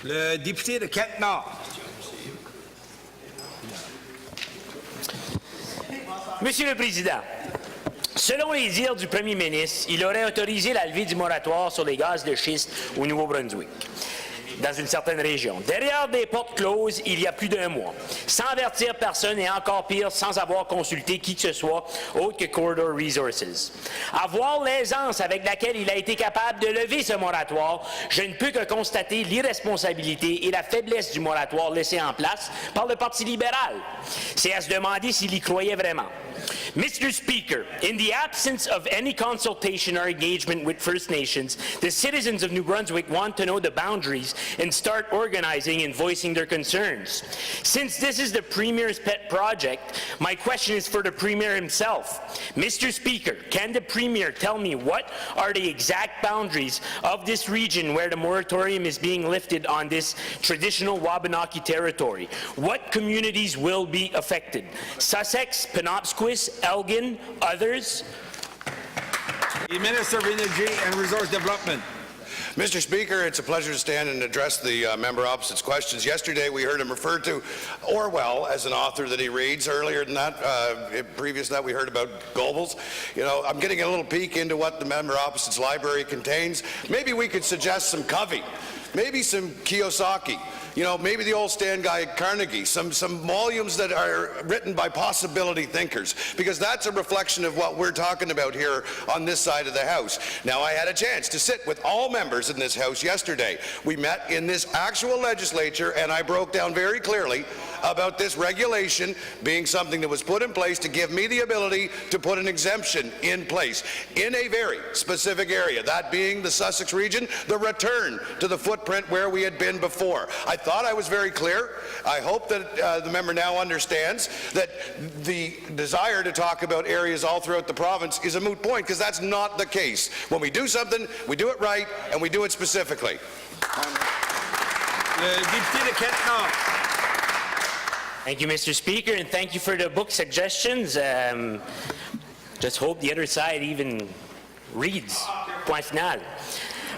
Le député de Kent-Nord. Monsieur le Président, selon les dires du Premier ministre, il aurait autorisé la levée du moratoire sur les gaz de schiste au Nouveau-Brunswick, dans une certaine région. Derrière des portes closes, il y a plus d'un mois, sans avertir personne et encore pire, sans avoir consulté qui que ce soit autre que Corridor Resources. À voir l'aisance avec laquelle il a été capable de lever ce moratoire, je ne peux que constater l'irresponsabilité et la faiblesse du moratoire laissé en place par le Parti libéral. C'est à se demander s'il y croyait vraiment. Mr. Speaker, in the absence of any consultation or engagement with First Nations, the citizens of New Brunswick want to know the boundaries and start organizing and voicing their concerns. Since this is the Premier's pet project, my question is for the Premier himself. Mr. Speaker, can the Premier tell me what are the exact boundaries of this region where the moratorium is being lifted on this traditional Wabanaki territory? What communities will be affected? Sussex, Penobscot, Elgin, others? The Minister of Energy and Resource Development. Mr. Speaker, it's a pleasure to stand and address the member opposite's questions. Yesterday, we heard him refer to Orwell as an author that he reads. Earlier than that, previous to that, we heard about Goebbels. You know, I'm getting a little peek into what the member opposite's library contains. Maybe we could suggest some Covey, maybe some Kiyosaki. You know, maybe the old stand guy Carnegie, some volumes that are written by possibility thinkers, because that's a reflection of what we're talking about here on this side of the House. Now, I had a chance to sit with all members in this House yesterday. We met in this actual legislature, and I broke down very clearly about this regulation being something that was put in place to give me the ability to put an exemption in place in a very specific area, that being the Sussex region, the return to the footprint where we had been before. I thought I was very clear. I hope that the member now understands that the desire to talk about areas all throughout the province is a moot point, because that's not the case. When we do something, we do it right, and we do it specifically. Le député de Kent-Nord. Thank you, Mr. Speaker, and thank you for the book suggestions. Just hope the other side even reads. Point final.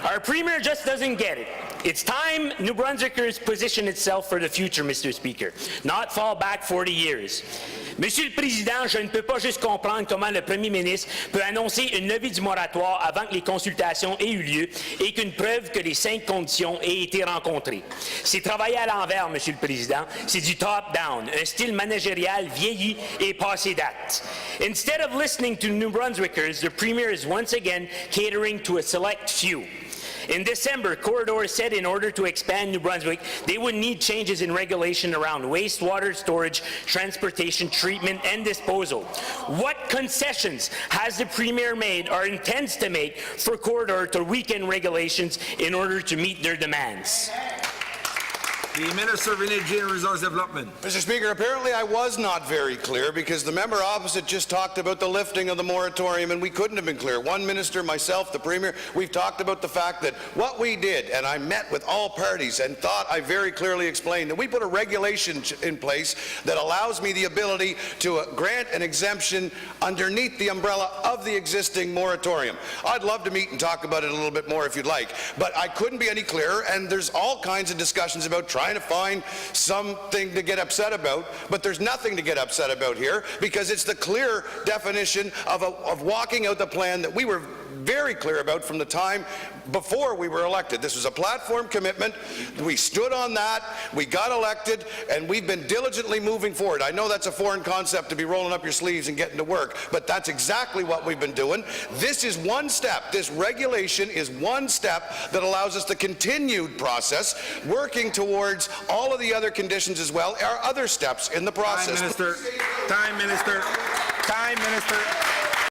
Our Premier just doesn't get it. It's time New Brunswickers position itself for the future, Mr. Speaker, not fall back 40 years. Monsieur le Président, je ne peux pas juste comprendre comment le Premier ministre peut annoncer une levée du moratoire avant que les consultations aient eu lieu et qu'une preuve que les 5 conditions aient été rencontrées. C'est travailler à l'envers, Monsieur le Président. C'est du top-down, un style managérial vieilli et passé date. Instead of listening to New Brunswickers, the Premier is once again catering to a select few. In December, Corridor said in order to expand New Brunswick, they would need changes in regulation around wastewater storage, transportation, treatment, and disposal. What concessions has the Premier made or intends to make for Corridor to weaken regulations in order to meet their demands? The Minister of Energy and Resource Development. Mr. Speaker, apparently I was not very clear, because the member opposite just talked about the lifting of the moratorium, and we couldn't have been clear. One minister, myself, the Premier, we've talked about the fact that what we did, and I met with all parties and thought I very clearly explained that we put a regulation in place that allows me the ability to grant an exemption underneath the umbrella of the existing moratorium. I'd love to meet and talk about it a little bit more if you'd like, but I couldn't be any clearer, and there's all kinds of discussions about trying to find something to get upset about, but there's nothing to get upset about here, because it's the clear definition of walking out the plan that we were very clear about from the time before we were elected. This was a platform commitment. We stood on that, we got elected, and we've been diligently moving forward. I know that's a foreign concept to be rolling up your sleeves and getting to work, but that's exactly what we've been doing. This is one step. This regulation is one step that allows us the continued process, working towards all of the other conditions as well, are other steps in the process. Time, Minister. Time, Minister. Time, Minister.